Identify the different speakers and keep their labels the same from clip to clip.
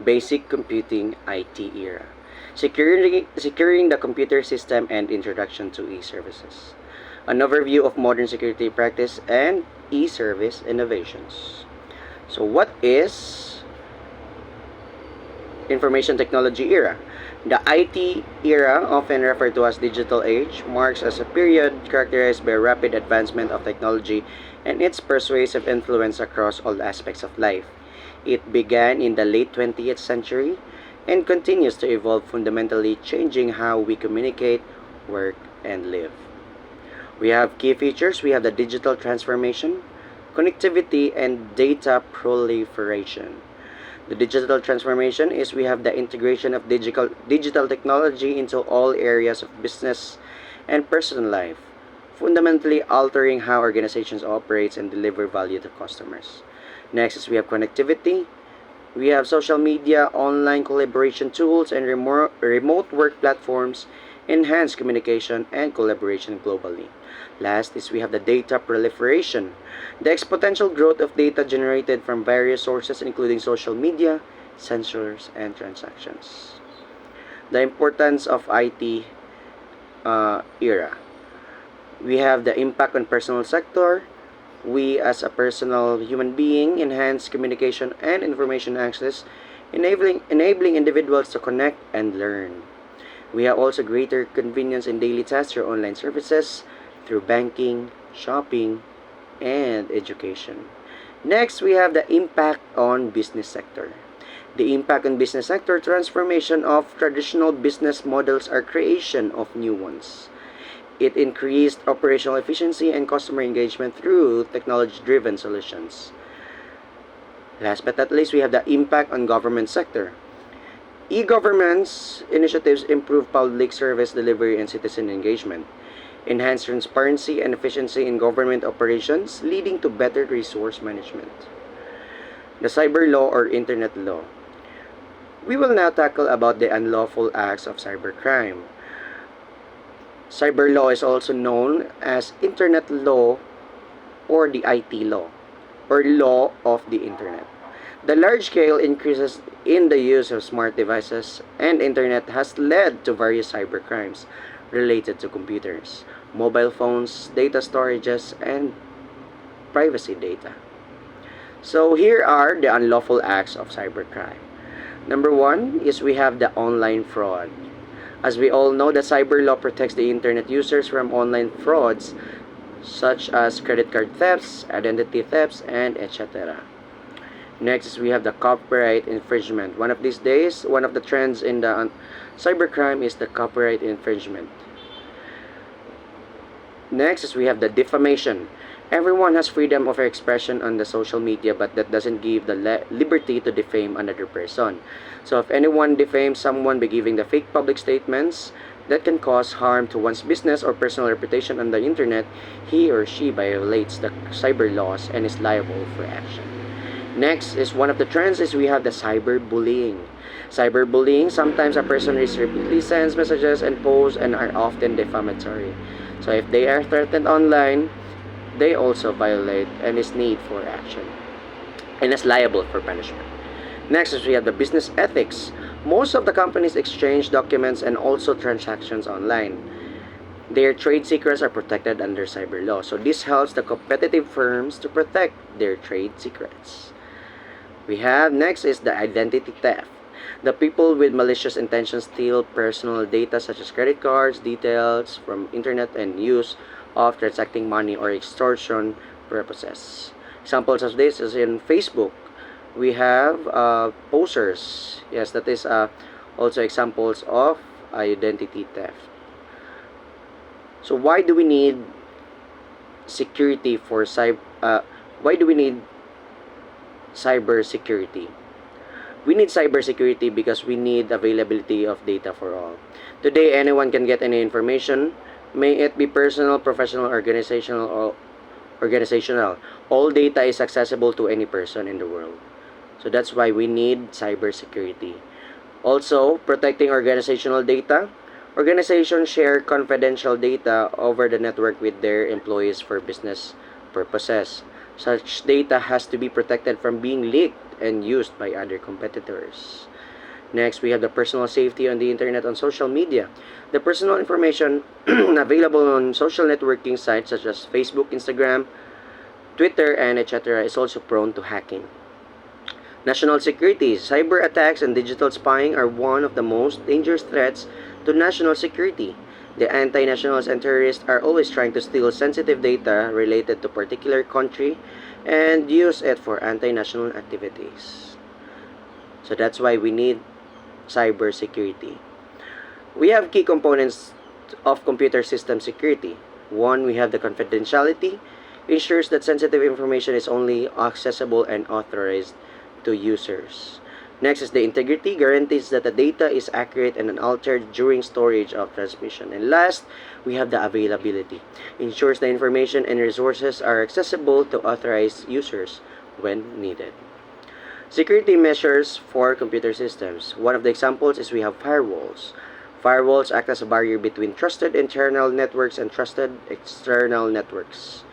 Speaker 1: Basic Computing IT Era. Securing the computer system and introduction to e-services. An overview of modern security practice and e-service innovations. So what is information technology era? The IT era, often referred to as digital age, marks as a period characterized by rapid advancement of technology and its persuasive influence across all aspects of life. It began in the late 20th century and continues to evolve, fundamentally changing how we communicate, work, and live. We have key features. We have the digital transformation, connectivity, and data proliferation. The digital transformation is we have the integration of digital technology into all areas of business and personal life, fundamentally altering how organizations operate and deliver value to customers. Next is we have connectivity. We have social media, online collaboration tools, and remote work platforms enhance communication and collaboration globally. Last is we have the data proliferation, the exponential growth of data generated from various sources including social media, sensors, and transactions. The importance of IT era. We have the impact on personal sector. We as a personal human being enhance communication and information access, enabling individuals to connect and learn. We have also greater convenience in daily tasks through online services, through banking, shopping, and education. Next, we have the impact on business sector. The impact on business sector, transformation of traditional business models or creation of new ones. It increased operational efficiency and customer engagement through technology-driven solutions. Last but not least, we have the impact on government sector. E-governance initiatives improve public service delivery and citizen engagement, enhance transparency and efficiency in government operations, leading to better resource management. The cyber law or internet law. We will now tackle about the unlawful acts of cybercrime. Cyber law is also known as internet law or the IT law or law of the internet. The large-scale increases in the use of smart devices and internet has led to various cybercrimes related to computers, mobile phones, data storages, and privacy data. So here are the unlawful acts of cybercrime. Number one is we have the online fraud. As we all know, the cyber law protects the internet users from online frauds such as credit card thefts, identity thefts, and etc. Next is we have the copyright infringement. One of these days, one of the trends in the cybercrime is the copyright infringement. Next is we have the defamation. Everyone has freedom of expression on the social media, but that doesn't give the liberty to defame another person. So if anyone defames someone by giving the fake public statements that can cause harm to one's business or personal reputation on the internet, he or she violates the cyber laws and is liable for action. Next is one of the trends is we have the cyberbullying. Cyberbullying, sometimes a person repeatedly sends messages and posts and are often defamatory. So if they are threatened online, they also violate and is need for action and is liable for punishment. Next is we have the business ethics. Most of the companies exchange documents and also transactions online. Their trade secrets are protected under cyber law. So this helps the competitive firms to protect their trade secrets. We have next is the identity theft. The people with malicious intentions steal personal data such as credit cards, details from internet and use of transacting money or extortion purposes. Examples of this is in Facebook. We have posers. Yes, that is also examples of identity theft. So why do we need security for why do we need cyber security? We need cybersecurity because we need availability of data for all. Today, anyone can get any information, may it be personal, professional, organizational. All data is accessible to any person in the world. So that's why we need cybersecurity. Also, protecting organizational data. Organizations share confidential data over the network with their employees for business purposes. Such data has to be protected from being leaked and used by other competitors. Next, we have the personal safety on the internet on social media. The personal information available on social networking sites such as Facebook, Instagram, Twitter, and etc. is also prone to hacking. National security. Cyber attacks and digital spying are one of the most dangerous threats to national security. The anti-nationals and terrorists are always trying to steal sensitive data related to particular country and use it for anti-national activities. So that's why we need cyber security. We have key components of computer system security. One, we have the confidentiality, ensures that sensitive information is only accessible and authorized to users. Next is the integrity, guarantees that the data is accurate and unaltered during storage of transmission. And last, we have the availability, ensures the information and resources are accessible to authorized users when needed. Security measures for computer systems. One of the examples is we have firewalls. Firewalls act as a barrier between trusted internal networks and trusted external networks.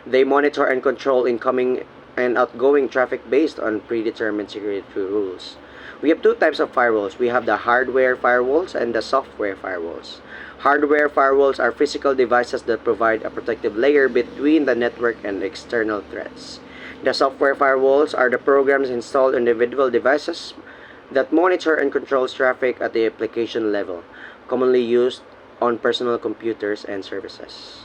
Speaker 1: They monitor and control incoming and outgoing traffic based on predetermined security rules. We have two types of firewalls. We have the hardware firewalls and the software firewalls. Hardware firewalls are physical devices that provide a protective layer between the network and external threats. The software firewalls are the programs installed on individual devices that monitor and controls traffic at the application level, commonly used on personal computers and services.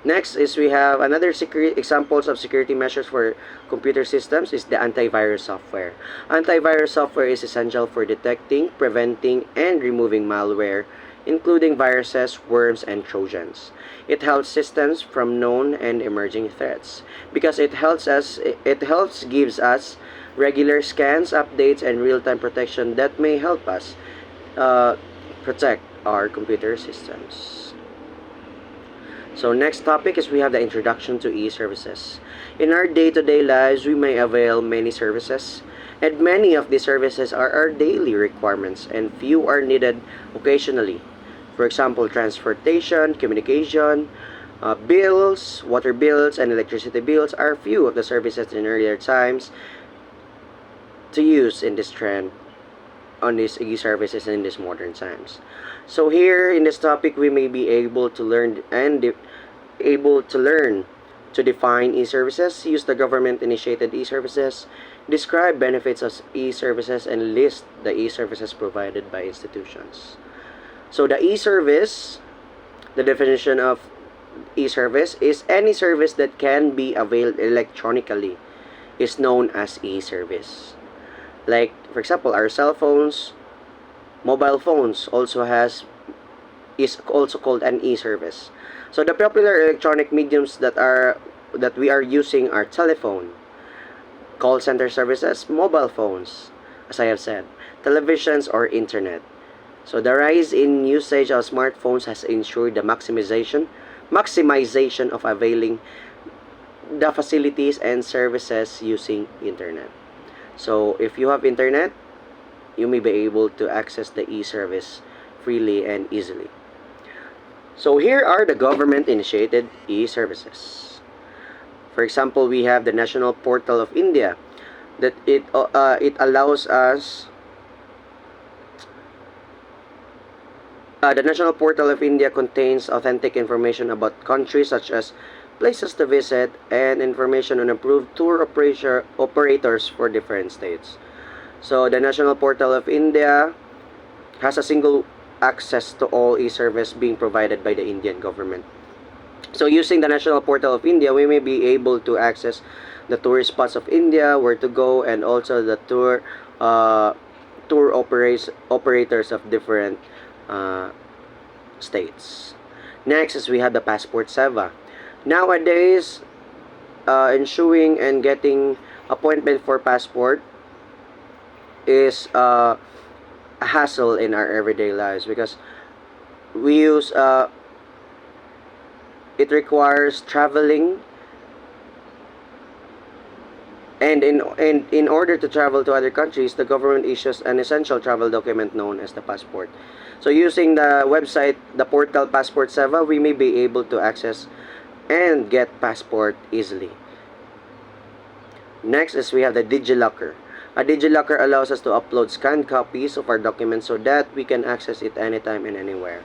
Speaker 1: Next is we have another examples of security measures for computer systems is the antivirus software. Antivirus software is essential for detecting, preventing, and removing malware, including viruses, worms, and trojans. It helps systems from known and emerging threats because it helps gives us regular scans, updates, and real-time protection that may help us protect our computer systems. So next topic is we have the introduction to e-services. In our day-to-day lives, we may avail many services, and many of these services are our daily requirements, and few are needed occasionally. For example, transportation, communication, bills, water bills, and electricity bills are few of the services in earlier times to use in this trend on these e-services in these modern times. So here in this topic, we may be able to learn to define e-services, use the government-initiated e-services, describe benefits of e-services, and list the e-services provided by institutions. So the e-service, the definition of e-service is any service that can be availed electronically is known as e-service. Like, for example, our cell phones, mobile phones is also called an e-service. So the popular electronic mediums that we are using are telephone, call center services, mobile phones, as I have said, televisions, or internet. So the rise in usage of smartphones has ensured the maximization of availing the facilities and services using internet. So if you have internet, you may be able to access the e-service freely and easily. So here are the government-initiated e-services. For example, we have the National Portal of India that it allows us. The National Portal of India contains authentic information about countries such as places to visit and information on approved tour operators for different states. So the National Portal of India has a single access to all e-service being provided by the Indian government. So using the National Portal of India, we may be able to access the tourist spots of India, where to go, and also the tour operators of different states. Next is we have the Passport Seva. Nowadays, issuing and getting appointment for passport is a hassle in our everyday lives because we use it requires traveling, and in order to travel to other countries, the government issues an essential travel document known as the passport. So using the website, the portal Passport Seva, we may be able to access and get passport easily. Next is we have the DigiLocker. A DigiLocker allows us to upload scanned copies of our documents so that we can access it anytime and anywhere.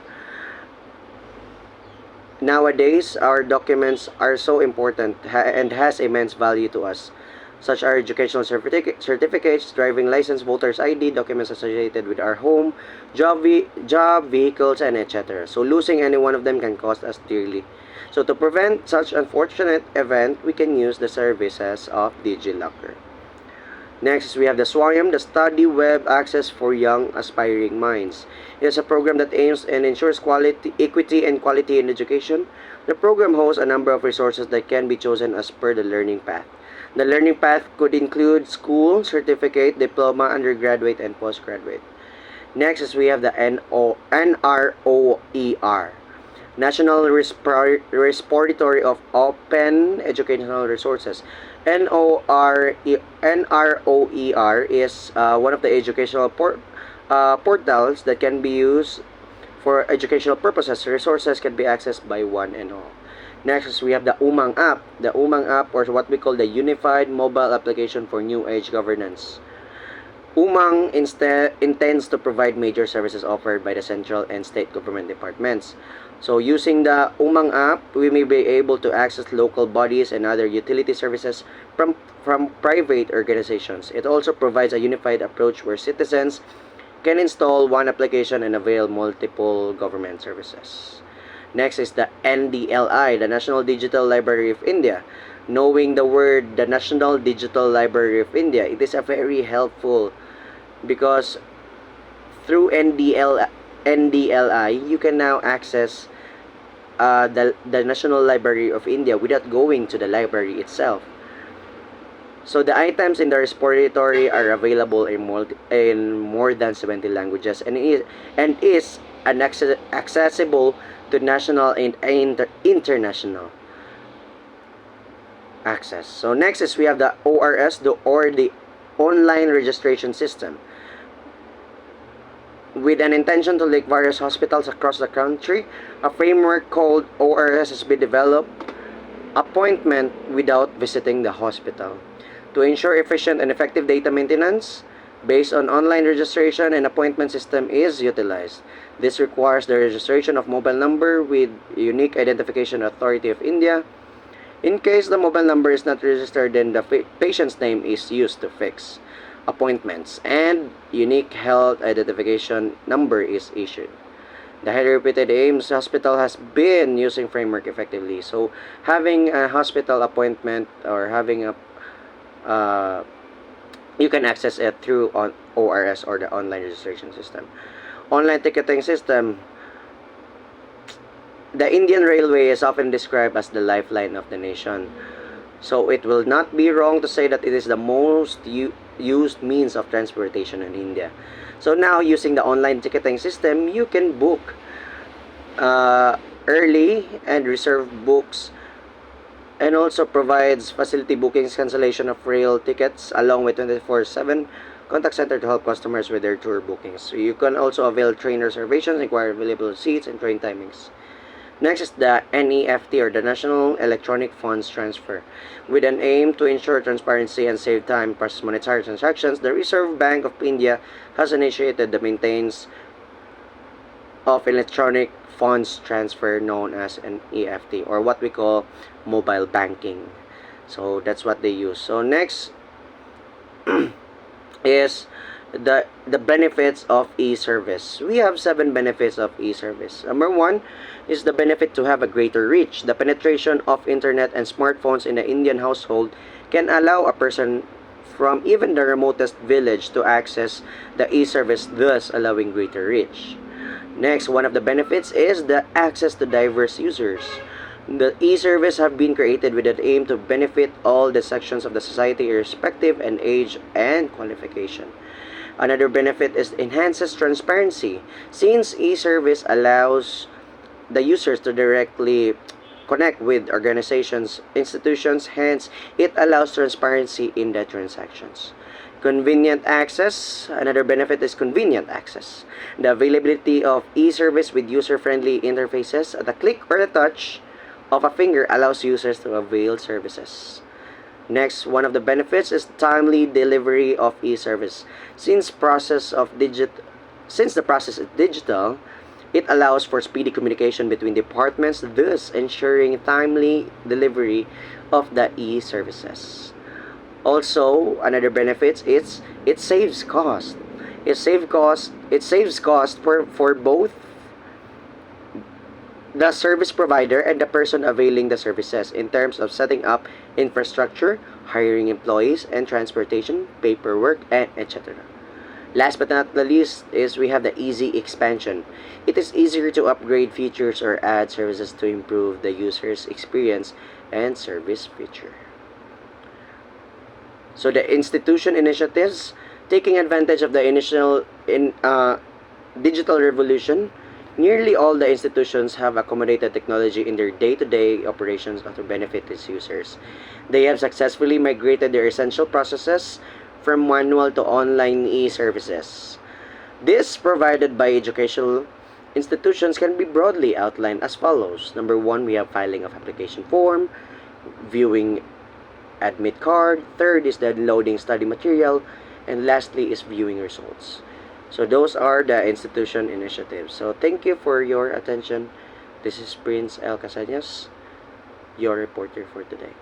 Speaker 1: Nowadays, our documents are so important and has immense value to us, such as educational certificates, driving license, voter's ID, documents associated with our home, job, vehicles, and etc. So losing any one of them can cost us dearly. So to prevent such unfortunate event, we can use the services of DigiLocker. Next, we have the SWAYAM, the Study Web Access for Young Aspiring Minds. It is a program that aims and ensures equity and quality in education. The program hosts a number of resources that can be chosen as per the learning path. The learning path could include school, certificate, diploma, undergraduate, and postgraduate. Next is we have the NROER, National Repository of Open Educational Resources. NROER is one of the educational portals that can be used for educational purposes. Resources can be accessed by one and all. Next, we have the Umang app. The Umang app, or what we call the Unified Mobile Application for New Age Governance. Umang intends to provide major services offered by the central and state government departments. So using the Umang app, we may be able to access local bodies and other utility services from private organizations. It also provides a unified approach where citizens can install one application and avail multiple government services. Next is the NDLI, the National Digital Library of India. Knowing the word, the National Digital Library of India, it is a very helpful because through NDLI, you can now access the National Library of India without going to the library itself. So the items in the repository are available in more than 70 languages and is accessible to national and international access. So next is we have the ORS, the online registration system. With an intention to link various hospitals across the country, a framework called ORS has been developed. Appointment without visiting the hospital. To ensure efficient and effective data maintenance, based on online registration and appointment system is utilized. This requires the registration of mobile number with Unique Identification Authority of India. In case the mobile number is not registered, then the patient's name is used to fix appointments and unique health identification number is issued. The highly reputed AIMS Hospital has been using framework effectively. So having a hospital appointment or having a you can access it through ORS or the online registration system. Online ticketing system. The Indian Railway is often described as the lifeline of the nation. So it will not be wrong to say that it is the most used means of transportation in India. So now using the online ticketing system, you can book early and reserve books, and also provides facility bookings, cancellation of rail tickets, along with 24/7 contact center to help customers with their tour bookings. So you can also avail train reservations, inquire available seats, and train timings. Next is the NEFT, or the National Electronic Funds Transfer. With an aim to ensure transparency and save time process monetary transactions, the Reserve Bank of India has initiated the maintenance of electronic funds transfer known as an EFT, or what we call mobile banking. So that's what they use. So next is the benefits of e-service. We have 7 benefits of e-service. Number 1 is the benefit to have a greater reach. The penetration of internet and smartphones in the Indian household can allow a person from even the remotest village to access the e-service, thus allowing greater reach. Next, one of the benefits is the access to diverse users. The e-service have been created with an aim to benefit all the sections of the society irrespective of age and qualification. Another benefit is enhances transparency, since e-service allows the users to directly connect with organizations, institutions, hence it allows transparency in the transactions. Convenient access. Another benefit is convenient access. The availability of e-service with user-friendly interfaces at a click or a touch of a finger allows users to avail services. Next, one of the benefits is timely delivery of e-service. Since the process is digital, it allows for speedy communication between departments, thus ensuring timely delivery of the e-services. Also, another benefit is it saves cost. It saves cost for both the service provider and the person availing the services in terms of setting up infrastructure, hiring employees, and transportation, paperwork, and etc. Last but not the least is we have the easy expansion. It is easier to upgrade features or add services to improve the user's experience and service feature. So the institution initiatives, taking advantage of the initial digital revolution, nearly all the institutions have accommodated technology in their day-to-day operations to benefit its users. They have successfully migrated their essential processes from manual to online e-services. This provided by educational institutions can be broadly outlined as follows. Number one, we have filing of application form, viewing admit card, third is downloading study material, and lastly is viewing results. So those are the institution initiatives. So thank you for your attention. This is Prince L. Casañas, your reporter for today.